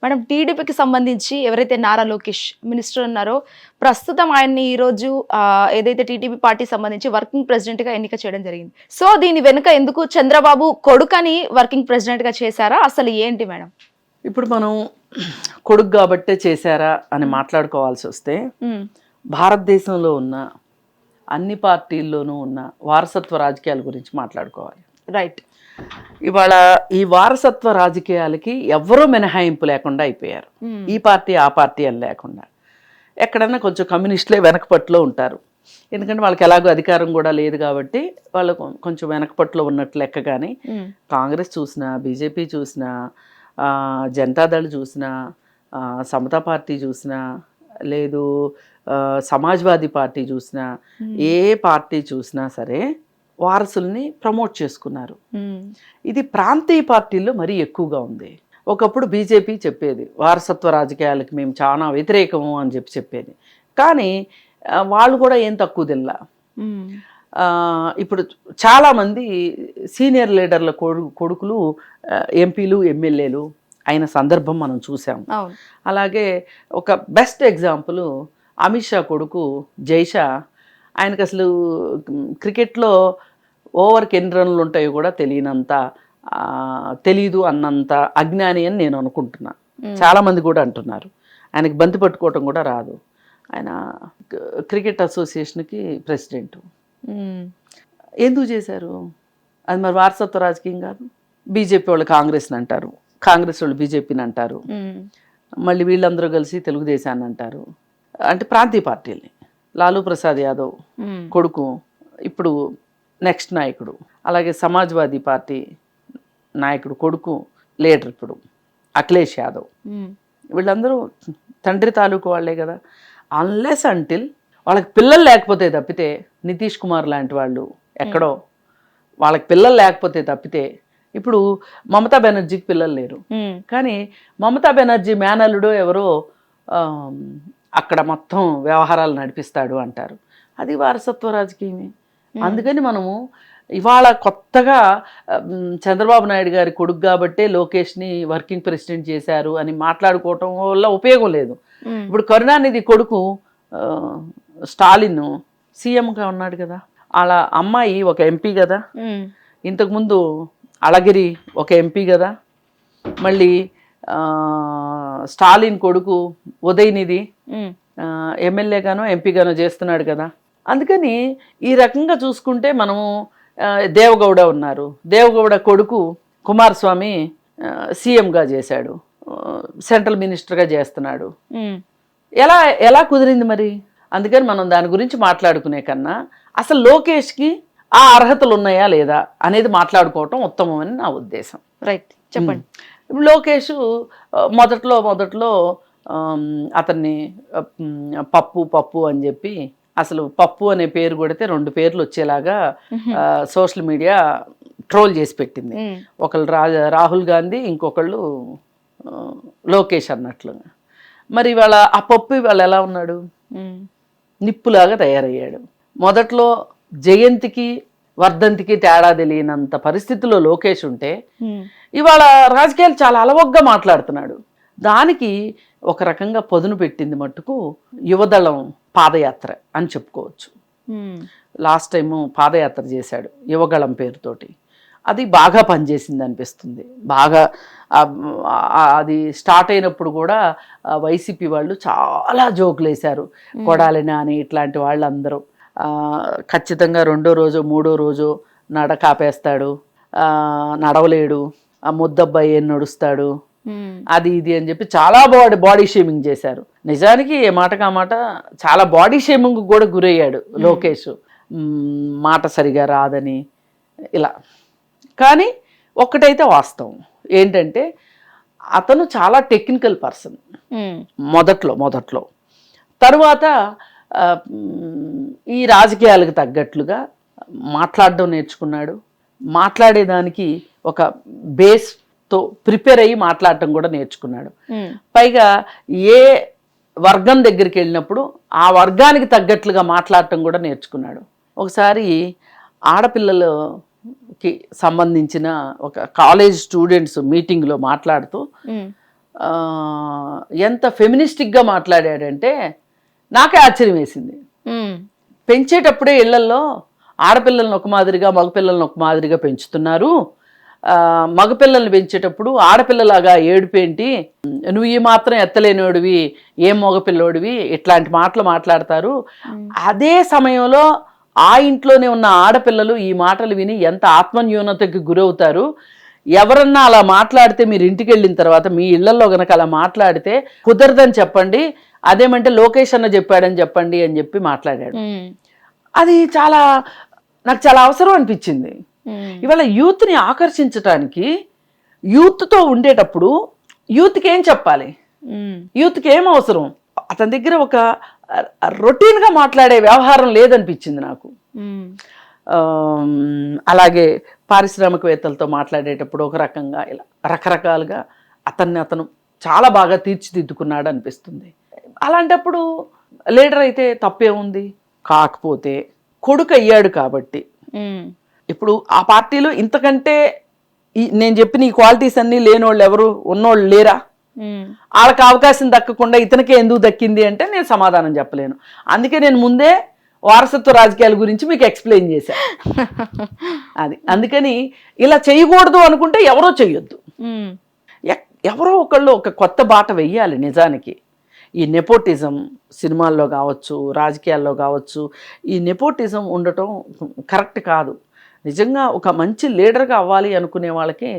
Madam, టీడీపీకి సంబంధించి ఎవరైతే నారా లోకేష్ మినిస్టర్ ఉన్నారో ప్రస్తుతం ఆయన్ని ఈరోజు ఏదైతే టీడీపీ పార్టీ సంబంధించి వర్కింగ్ ప్రెసిడెంట్ గా ఎన్నిక చేయడం జరిగింది. సో దీని వెనుక ఎందుకు చంద్రబాబు కొడుకని వర్కింగ్ ప్రెసిడెంట్ గా చేశారా, అసలు ఏంటి మేడం? ఇప్పుడు మనం కొడుకు కాబట్టే చేశారా అని మాట్లాడుకోవాల్సి వస్తే భారతదేశంలో ఉన్న అన్ని పార్టీల్లోనూ ఉన్న వారసత్వ రాజకీయాల గురించి మాట్లాడుకోవాలి. రైట్. ఇవాళ ఈ వారసత్వ రాజకీయాలకి ఎవరూ మినహాయింపు లేకుండా అయిపోయారు. ఈ పార్టీ ఆ పార్టీ అని లేకుండా ఎక్కడన్నా కొంచెం కమ్యూనిస్టులే వెనకపట్లో ఉంటారు. ఎందుకంటే వాళ్ళకి ఎలాగో అధికారం కూడా లేదు కాబట్టి వాళ్ళు కొంచెం వెనకపట్లో ఉన్నట్లు లెక్క. కానీ కాంగ్రెస్ చూసినా, బీజేపీ చూసినా, జనతాదళ్ చూసినా, సమతా పార్టీ చూసినా, లేదు సమాజ్వాదీ పార్టీ చూసినా, ఏ పార్టీ చూసినా సరే వారసుల్ని ప్రమోట్ చేసుకున్నారు. ఇది ప్రాంతీయ పార్టీల్లో మరీ ఎక్కువగా ఉంది. ఒకప్పుడు బీజేపీ చెప్పేది వారసత్వ రాజకీయాలకు మేము చాలా వ్యతిరేకము అని చెప్పేది. కానీ వాళ్ళు కూడా ఏం తక్కువ తిల్లా. ఇప్పుడు చాలామంది సీనియర్ లీడర్ల కొడుకులు ఎంపీలు, ఎమ్మెల్యేలు అయిన సందర్భం మనం చూసాం. అలాగే ఒక బెస్ట్ ఎగ్జాంపుల్ అమిత్ షా కొడుకు జైషా. ఆయనకు అసలు క్రికెట్లో ఓవర్కి ఎన్ని రన్లు ఉంటాయో కూడా తెలీదు అన్నంత అజ్ఞాని అని నేను అనుకుంటున్నా. చాలామంది కూడా అంటున్నారు ఆయనకి బంతి పట్టుకోవటం కూడా రాదు. ఆయన క్రికెట్ అసోసియేషన్కి ప్రెసిడెంట్. ఎందుకు చేశారు? అది మరి వారసత్వ రాజకీయం కాదు. బీజేపీ వాళ్ళు కాంగ్రెస్ని అంటారు, కాంగ్రెస్ వాళ్ళు బీజేపీని అంటారు, మళ్ళీ వీళ్ళందరూ కలిసి తెలుగుదేశాన్ని అంటారు. అంటే ప్రాంతీయ పార్టీల్ని. లాలూ ప్రసాద్ యాదవ్ కొడుకు ఇప్పుడు నెక్స్ట్ నాయకుడు. అలాగే సమాజ్వాదీ పార్టీ నాయకుడు కొడుకు లీడర్ ఇప్పుడు అఖిలేష్ యాదవ్. వీళ్ళందరూ తండ్రి తాలూకు వాళ్ళే కదా. అన్లెస్ అంటిల్ వాళ్ళకి పిల్లలు లేకపోతే తప్పితే, నితీష్ కుమార్ లాంటి వాళ్ళు ఎక్కడో వాళ్ళకి పిల్లలు లేకపోతే తప్పితే, ఇప్పుడు మమతా బెనర్జీకి పిల్లలు లేరు, కానీ మమతా బెనర్జీ మేనల్లుడో ఎవరో అక్కడ మొత్తం వ్యవహారాలు నడిపిస్తాడు అంటారు. అది వారసత్వ రాజకీయమే. అందుకని మనము ఇవాళ కొత్తగా చంద్రబాబు నాయుడు గారి కొడుకు కాబట్టే లోకేష్ని వర్కింగ్ ప్రెసిడెంట్ చేశారు అని మాట్లాడుకోవటం వల్ల ఉపయోగం లేదు. ఇప్పుడు కరుణానిధి కొడుకు స్టాలిన్ సీఎంగా ఉన్నాడు కదా, అలా అమ్మాయి ఒక ఎంపీ కదా, ఇంతకుముందు అళగిరి ఒక ఎంపీ కదా, మళ్ళీ స్టాలిన్ కొడుకు ఉదయనిధి ఎమ్మెల్యేగానో ఎంపీగానో చేస్తున్నాడు కదా. అందుకని ఈ రకంగా చూసుకుంటే మనము దేవగౌడ ఉన్నారు, దేవగౌడ కొడుకు కుమారస్వామి సీఎంగా చేశాడు, సెంట్రల్ మినిస్టర్గా చేస్తున్నాడు. ఎలా కుదిరింది మరి? అందుకని మనం దాని గురించి మాట్లాడుకునే కన్నా అసలు లోకేష్కి ఆ అర్హతలు ఉన్నాయా లేదా అనేది మాట్లాడుకోవటం ఉత్తమమని నా ఉద్దేశం. రైట్, చెప్పండి. లోకేష్ మొదట్లో అతన్ని పప్పు అని చెప్పి, అసలు పప్పు అనే పేరు కొడితే 2 పేర్లు వచ్చేలాగా సోషల్ మీడియా ట్రోల్ చేసి పెట్టింది. ఒకళ్ళు రాహుల్ గాంధీ, ఇంకొకళ్ళు లోకేష్ అన్నట్లు. మరి ఇవాళ ఆ పప్పు ఇవాళ ఎలా ఉన్నాడు? నిప్పులాగా తయారయ్యాడు. మొదట్లో జయంతికి వర్ధంతికి తేడా తెలియనంత పరిస్థితిలో లోకేష్ ఉంటే ఇవాళ రాజకీయాలు చాలా అలవగ్గా మాట్లాడుతున్నాడు. దానికి ఒక రకంగా పదును పెట్టింది మట్టుకు యువదళం పాదయాత్ర అని చెప్పుకోవచ్చు. లాస్ట్ టైము పాదయాత్ర చేశాడు యువగళం పేరుతోటి. అది బాగా పనిచేసింది అనిపిస్తుంది. బాగా అది స్టార్ట్ అయినప్పుడు కూడా వైసీపీ వాళ్ళు చాలా జోకులు వేశారు. కొడాలి నాని ఇట్లాంటి వాళ్ళందరూ ఖచ్చితంగా 2వ రోజు 3వ రోజు కాపేస్తాడు, నడవలేడు, ఆ ముద్దబ్బాయి ఏం నడుస్తాడు, అది ఇది అని చెప్పి చాలా బాడీ షేమింగ్ చేశారు. నిజానికి ఏ మాటకా మాట చాలా బాడీ షేమింగ్ కూడా గురయ్యాడు లోకేష్, మాట సరిగా రాదని ఇలా. కానీ ఒక్కటైతే వాస్తవం ఏంటంటే అతను చాలా టెక్నికల్ పర్సన్ మొదట్లో. తరువాత ఈ రాజకీయాలకు తగ్గట్లుగా మాట్లాడడం నేర్చుకున్నాడు. మాట్లాడేదానికి ఒక బేస్తో ప్రిపేర్ అయ్యి మాట్లాడటం కూడా నేర్చుకున్నాడు. పైగా ఏ వర్గం దగ్గరికి వెళ్ళినప్పుడు ఆ వర్గానికి తగ్గట్లుగా మాట్లాడటం కూడా నేర్చుకున్నాడు. ఒకసారి ఆడపిల్లలకి సంబంధించిన ఒక కాలేజ్ స్టూడెంట్స్ మీటింగ్లో మాట్లాడుతూ ఎంత ఫెమినిస్టిక్గా మాట్లాడాడంటే నాకే ఆశ్చర్యం వేసింది. పెంచేటప్పుడే ఇళ్లల్లో ఆడపిల్లలను ఒక మాదిరిగా మగపిల్లలను ఒక మాదిరిగా పెంచుతున్నారు. మగపిల్లల్ని పెంచేటప్పుడు ఆడపిల్లలాగా ఏడుపేంటి, నువ్వు ఈ మాత్రం ఎత్తలేనోడివి, ఏం మగపిల్లోడివి, ఇట్లాంటి మాటలు మాట్లాడతారు. అదే సమయంలో ఆ ఇంట్లోనే ఉన్న ఆడపిల్లలు ఈ మాటలు విని ఎంత ఆత్మన్యూనతకి గురవుతారు. ఎవరన్నా అలా మాట్లాడితే మీరు ఇంటికి వెళ్ళిన తర్వాత మీ ఇళ్లలో గనక అలా మాట్లాడితే కుదరదని చెప్పండి, అదేమంటే లోకేష్ అన్న చెప్పాడని చెప్పండి అని చెప్పి మాట్లాడాడు. అది నాకు చాలా అవసరం అనిపించింది. ఇవాళ యూత్ని ఆకర్షించడానికి యూత్తో ఉండేటప్పుడు యూత్కి ఏం చెప్పాలి, యూత్కి ఏం అవసరం, అతని దగ్గర ఒక రొటీన్గా మాట్లాడే వ్యవహారం లేదనిపించింది నాకు. అలాగే పారిశ్రామికవేత్తలతో మాట్లాడేటప్పుడు ఒక రకంగా ఇలా రకరకాలుగా అతను చాలా బాగా తీర్చిదిద్దుకున్నాడు అనిపిస్తుంది. అలాంటప్పుడు లీడర్ అయితే తప్పే ఉంది. కాకపోతే కొడుకు అయ్యాడు కాబట్టి ఇప్పుడు ఆ పార్టీలో ఇంతకంటే నేను చెప్పిన ఈ క్వాలిటీస్ అన్నీ లేనోళ్ళు ఎవరు ఉన్నోళ్ళు లేరా? వాళ్ళకి అవకాశం దక్కకుండా ఇతనికే ఎందుకు దక్కింది అంటే నేను సమాధానం చెప్పలేను. అందుకే నేను ముందే వారసత్వ రాజకీయాల గురించి మీకు ఎక్స్ప్లెయిన్ చేశాను. అది అందుకని ఇలా చేయకూడదు అనుకుంటే ఎవరో చెయ్యొద్దు. ఎవరో ఒకళ్ళు ఒక కొత్త బాట వెయ్యాలి. నిజానికి ఈ నెపోటిజం సినిమాల్లో కావచ్చు, రాజకీయాల్లో కావచ్చు, ఈ నెపోటిజం ఉండటం కరెక్ట్ కాదు. నిజంగా ఒక మంచి లీడర్గా అవ్వాలి అనుకునే వాళ్ళకి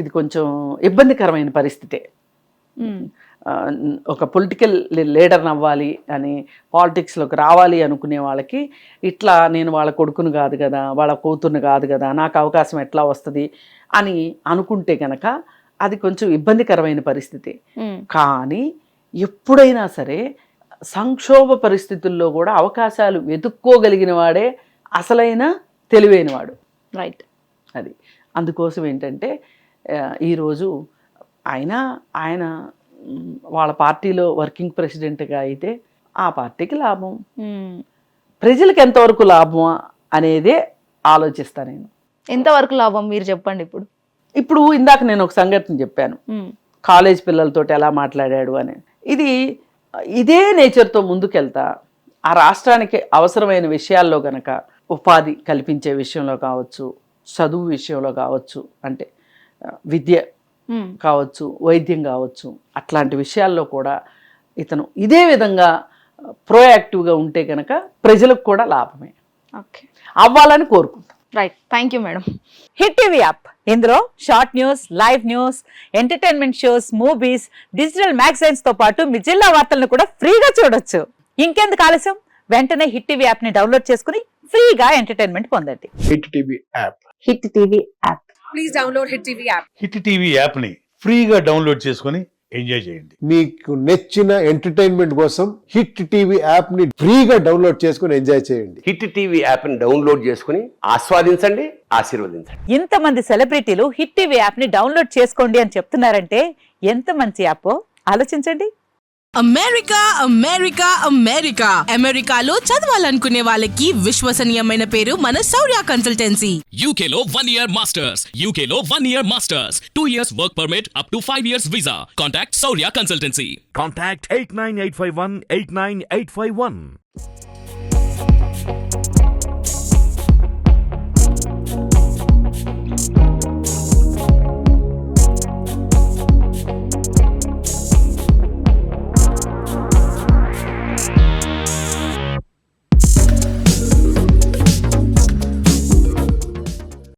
ఇది కొంచెం ఇబ్బందికరమైన పరిస్థితే. ఒక పొలిటికల్ లీడర్ని అవ్వాలి అని, పాలిటిక్స్లోకి రావాలి అనుకునే వాళ్ళకి ఇట్లా నేను వాళ్ళ కొడుకును కాదు కదా, వాళ్ళ కూతుర్ని కాదు కదా, నాకు అవకాశం ఎట్లా వస్తుంది అని అనుకుంటే కనుక అది కొంచెం ఇబ్బందికరమైన పరిస్థితి. కానీ ఎప్పుడైనా సరే సంక్షోభ పరిస్థితుల్లో కూడా అవకాశాలు వెతుక్కోగలిగిన వాడే అసలైన తెలివైనవాడు. రైట్. అది అందుకోసం ఏంటంటే ఈరోజు ఆయన వాళ్ళ పార్టీలో వర్కింగ్ ప్రెసిడెంట్గా అయితే ఆ పార్టీకి లాభం, ప్రజలకు ఎంతవరకు లాభమా అనేదే ఆలోచిస్తా నేను. ఎంతవరకు లాభం మీరు చెప్పండి. ఇప్పుడు ఇందాక నేను ఒక సంఘటన చెప్పాను, కాలేజ్ పిల్లలతో ఎలా మాట్లాడాడు అని. ఇదే నేచర్తో ముందుకెళ్తా ఆ రాష్ట్రానికి అవసరమైన విషయాల్లో గనక ఉపాధి కల్పించే విషయంలో కావచ్చు, చదువు విషయంలో కావచ్చు, అంటే విద్య కావచ్చు, వైద్యం కావచ్చు, అట్లాంటి విషయాల్లో కూడా ఇతను ఇదే విధంగా ప్రోయాక్టివ్గా ఉంటే కనుక ప్రజలకు కూడా లాభమే అవ్వాలని కోరుకుంటాం. Right. Thank you madam. Hit TV app, ఇందులో short news, live news, entertainment shows, movies, digital magazines తో పాటు మీ జిల్లా వార్తలను కూడా ఫ్రీగా చూడొచ్చు. ఇంకెందుకు ఆలస్యం, వెంటనే హిట్ టీవీ యాప్ ని డౌన్లోడ్ చేసుకుని ఫ్రీగా ఎంటర్టైన్మెంట్ పొందండి. Hit TV app. Hit TV app. Please download hit TV app. Hit TV app ని ఫ్రీగా డౌన్లోడ్ చేసుకొని ఎంజాయ్ చేయండి. మీకు నచ్చిన ఎంటర్టైన్మెంట్ కోసం హిట్ టీవీ యాప్ ని ఫ్రీగా డౌన్లోడ్ చేసుకొని ఎంజాయ్ చేయండి. హిట్ టీవీ యాప్ ని డౌన్లోడ్ చేసుకుని ఆస్వాదించండి, ఆశీర్వదించండి. ఇంతమంది సెలబ్రిటీలు హిట్ టీవీ యాప్ ని డౌన్లోడ్ చేసుకోండి అని చెప్తున్నారంటే ఎంత మంచి యాప్ ఆలోచించండి. అమెరికా అమెరికా అమెరికా అమెరికాలో చదవాలనుకునే వాళ్ళకి విశ్వసనీయమైన పేరు మన శౌర్య కన్సల్టెన్సీ. UK లో 1 year masters, UK లో 1 year masters, 2 years work permit up to 5 years visa. Contact Saurya Consultancy. Contact 89851 89851.